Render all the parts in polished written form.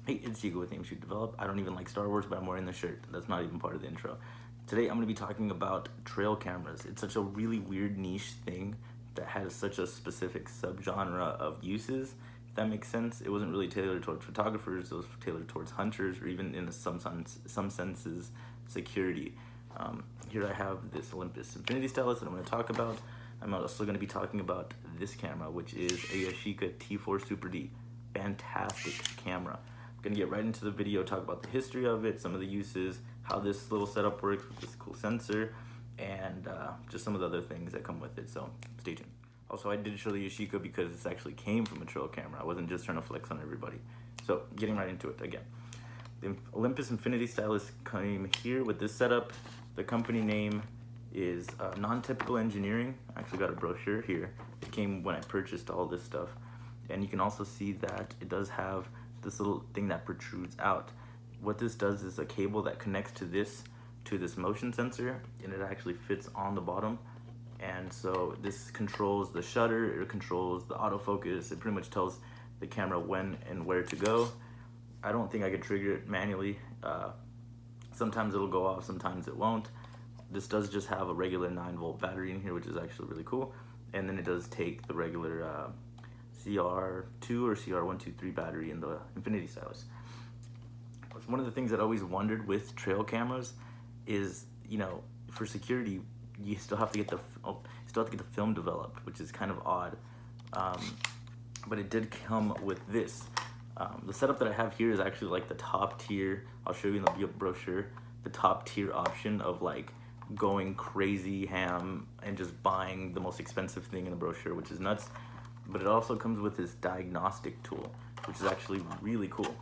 Hey, it's Yashica with Mju Develop. I don't even like Star Wars, but I'm wearing the shirt. That's not even part of the intro. Today I'm going to be talking about trail cameras. It's such a really weird niche thing that has such a specific subgenre of uses, if that makes sense. It wasn't really tailored towards photographers, it was tailored towards hunters, or even in some senses, security. Here I have this Olympus Stylus that I'm going to talk about. I'm also going to be talking about this camera, which is a Yashica T4 Super D. Fantastic camera. I'm gonna get right into the video, talk about the history of it, some of the uses, how this little setup works with this cool sensor, and just some of the other things that come with it, so stay tuned. Also, I did show the Yashica because this actually came from a trail camera. I wasn't just trying to flex on everybody. So, getting right into it again. The Olympus Stylus came here with this setup. The company name is Non-Typical Engineering. I actually got a brochure here. It came when I purchased all this stuff. And you can also see that it does have this little thing that protrudes out. What this does is a cable that connects to this motion sensor, and it actually fits on the bottom. And so this controls the shutter, it controls the autofocus, it pretty much tells the camera when and where to go. I don't think I could trigger it manually. Sometimes it'll go off, sometimes it won't. This does just have a regular 9-volt battery in here, which is actually really cool. And then it does take the regular CR2 or CR123 battery in the Infinity Stylus. One of the things that I always wondered with trail cameras is, you know, for security, you still have to get the film developed, which is kind of odd. But it did come with this. The setup that I have here is actually like the top tier. I'll show you in the brochure the top tier option of like going crazy ham and just buying the most expensive thing in the brochure, which is nuts. But it also comes with this diagnostic tool, which is actually really cool.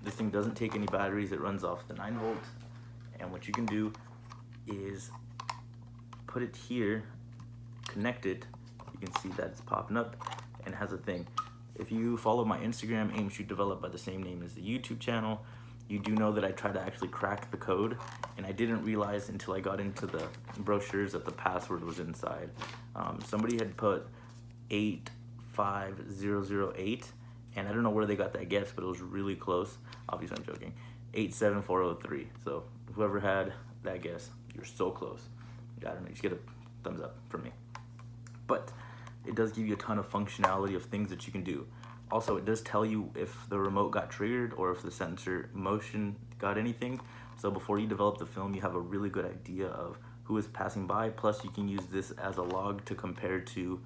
This thing doesn't take any batteries, it runs off the 9-volt, and what you can do is put it here, connect it, you can see that it's popping up, and it has a thing. If you follow my Instagram, Mju Develop, by the same name as the YouTube channel, you do know that I try to actually crack the code, and I didn't realize until I got into the brochures that the password was inside. Somebody had put 85008, and I don't know where they got that guess, but it was really close. Obviously I'm joking. 87403. So whoever had that guess, you're so close. I don't know, you just get a thumbs up from me. But it does give you a ton of functionality of things that you can do. Also, it does tell you if the remote got triggered or if the sensor motion got anything. So before you develop the film, you have a really good idea of who is passing by. Plus, you can use this as a log to compare to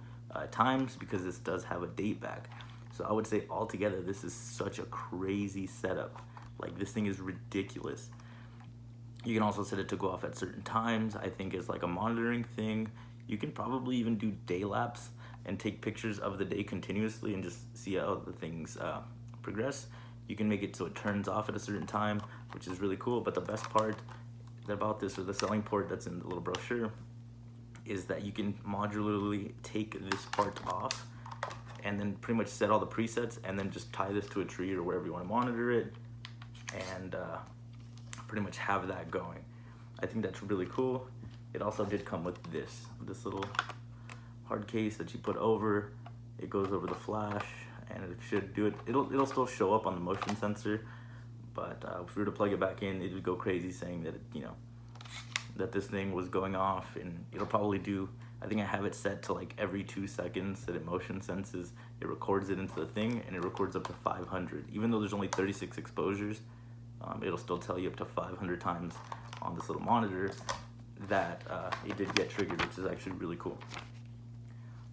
times, because this does have a date back. So I would say altogether, this is such a crazy setup. Like, this thing is ridiculous. You can also set it to go off at certain times. I think it's like a monitoring thing. You can probably even do day lapse and take pictures of the day continuously and just see how the things progress. You can make it so it turns off at a certain time, which is really cool. But the best part about this, or the selling part that's in the little brochure, is that you can modularly take this part off and then pretty much set all the presets and then just tie this to a tree or wherever you want to monitor it, and pretty much have that going. I think that's really cool. It also did come with this little hard case that you put over. It goes over the flash, and it should do it. It'll still show up on the motion sensor, but if we were to plug it back in, it would go crazy saying that that this thing was going off, and it'll probably do, I think I have it set to like every 2 seconds that it motion senses, it records it into the thing, and it records up to 500. Even though there's only 36 exposures, it'll still tell you up to 500 times on this little monitor that it did get triggered, which is actually really cool.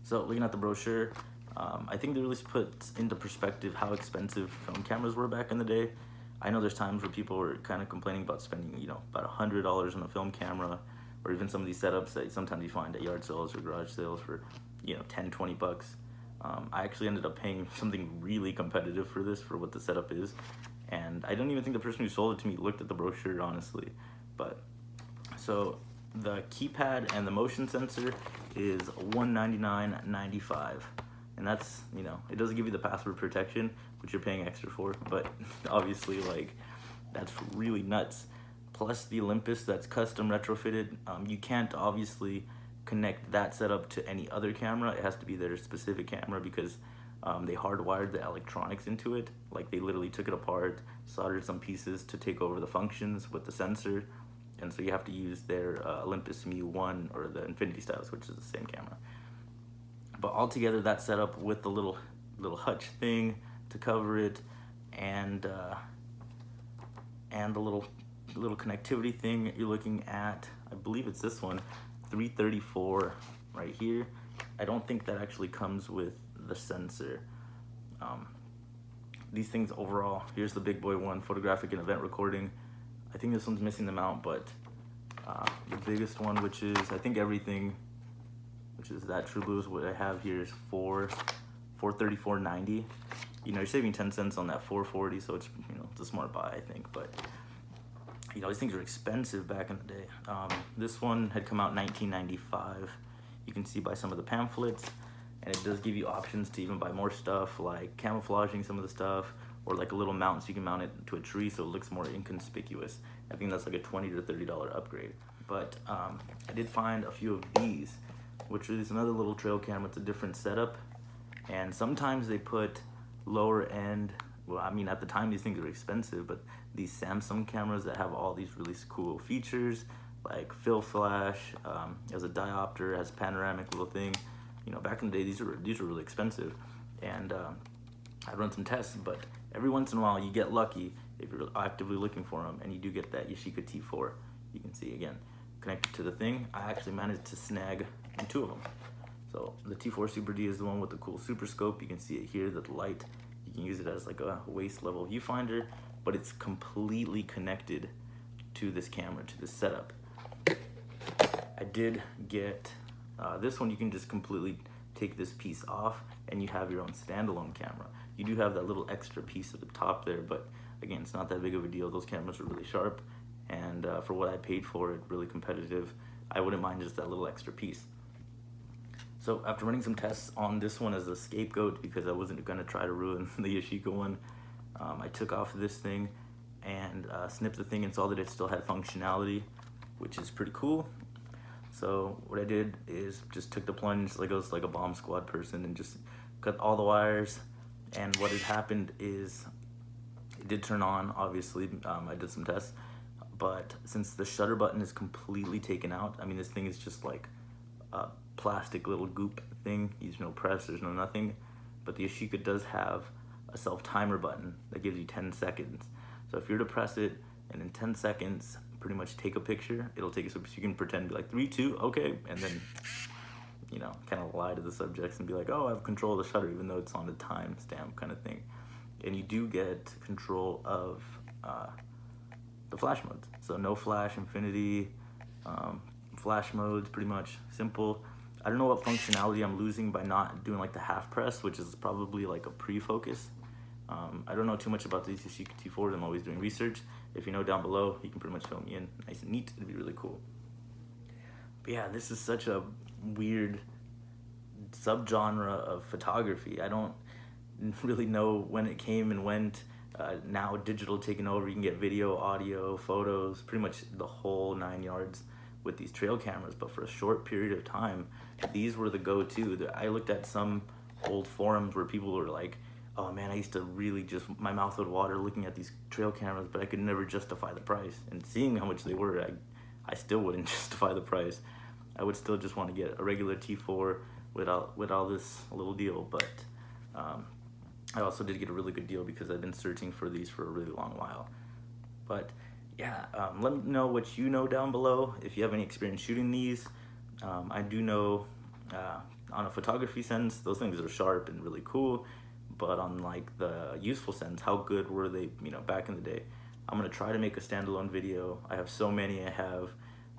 So looking at the brochure, I think they really put into perspective how expensive film cameras were back in the day. I know there's times where people were kind of complaining about spending, about $100 on a film camera, or even some of these setups that sometimes you find at yard sales or garage sales for, 10, 20 bucks. I actually ended up paying something really competitive for this, for what the setup is. And I don't even think the person who sold it to me looked at the brochure, honestly. But, so the keypad and the motion sensor is $199.95. And that's, it doesn't give you the password protection, which you're paying extra for, but obviously, like, that's really nuts. Plus the Olympus that's custom retrofitted. You can't obviously connect that setup to any other camera. It has to be their specific camera, because They hardwired the electronics into it. Like they literally took it apart, soldered some pieces to take over the functions with the sensor. And so you have to use their Olympus Mju 1 or the Infinity Stylus, which is the same camera. But altogether, that setup with the little hutch thing to cover it, and the little connectivity thing you're looking at, I believe it's this one, 334 right here. I don't think that actually comes with the sensor. These things overall, here's the big boy one, photographic and event recording. I think this one's missing the mount, but the biggest one, which is I think everything, which is that True Blue, is what I have here, is $434.90. You know, you're saving 10 cents on that $440, so it's, you know, it's a smart buy, I think. But you know, these things are expensive back in the day. This one had come out in 1995. You can see by some of the pamphlets, and it does give you options to even buy more stuff, like camouflaging some of the stuff, or like a little mount so you can mount it to a tree so it looks more inconspicuous. I think that's like a $20 to $30 upgrade. But I did find a few of these, which is another little trail camera. It's a different setup, and sometimes they put lower end, well, I mean, at the time these things were expensive, but these Samsung cameras that have all these really cool features, like fill flash, has a diopter, has a panoramic little thing. You know, back in the day, these were really expensive, and I run some tests, but every once in a while you get lucky if you're actively looking for them, and you do get that Yashica T4. You can see again connected to the thing. I actually managed to snag 2 of them. So the T4 Super D is the one with the cool super scope. You can see it here, the light. You can use it as like a waist level viewfinder, but it's completely connected to this camera, to this setup. I did get this one. You can just completely take this piece off and you have your own standalone camera. You do have that little extra piece at the top there, but again, it's not that big of a deal. Those cameras are really sharp, and for what I paid for it, really competitive. I wouldn't mind just that little extra piece. So after running some tests on this one as a scapegoat, because I wasn't gonna try to ruin the Yashica one, I took off this thing and snipped the thing and saw that it still had functionality, which is pretty cool. So what I did is just took the plunge like I was like a bomb squad person and just cut all the wires. And what had happened is it did turn on, obviously. I did some tests, but since the shutter button is completely taken out, I mean, this thing is just like a plastic little goop thing. There's no press, there's no nothing. But the Yashica does have a self-timer button that gives you 10 seconds. So if you're to press it and in 10 seconds pretty much take a picture, it'll take you, so you can pretend to be like 3, 2, okay, and then, you know, kind of lie to the subjects and be like, oh, I have control of the shutter, even though it's on a time stamp kind of thing. And you do get control of the flash modes. So no flash, infinity, flash modes, pretty much simple. I don't know what functionality I'm losing by not doing like the half press, which is probably like a pre-focus. I don't know too much about these Yashica T4s. I'm always doing research. If you know down below, you can pretty much fill me in. Nice and neat. It'd be really cool. But yeah, this is such a weird subgenre of photography. I don't really know when it came and went. Now digital taking over. You can get video, audio, photos, pretty much the whole 9 yards with these trail cameras. But for a short period of time, these were the go-to. I looked at some old forums where people were like, oh man, I used to really just, my mouth would water looking at these trail cameras, but I could never justify the price. And seeing how much they were, I still wouldn't justify the price. I would still just want to get a regular T4 with all this little deal. But I also did get a really good deal because I've been searching for these for a really long while. But yeah, let me know what you know down below. If you have any experience shooting these, I do know on a photography sense, those things are sharp and really cool. But on like the useful sense, how good were they, you know, back in the day? I'm gonna try to make a standalone video. I have so many. I have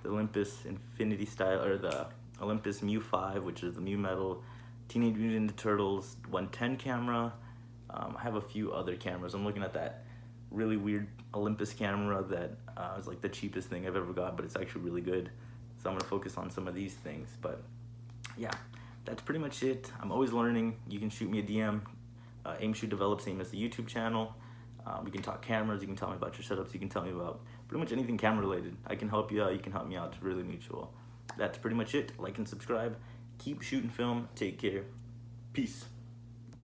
the Olympus Infinity Style, or the Olympus Mju 5, which is the Mju Metal, Teenage Mutant Ninja Turtles 110 camera. I have a few other cameras. I'm looking at that really weird Olympus camera that is like the cheapest thing I've ever got, but it's actually really good. So I'm gonna focus on some of these things. But yeah, that's pretty much it. I'm always learning. You can shoot me a DM. Aim Shoot Develop, same as the YouTube channel. We can talk cameras, you can tell me about your setups, you can tell me about pretty much anything camera related. I can help you out, you can help me out. It's really mutual. That's pretty much it. Like and subscribe. Keep shooting film. Take care. Peace.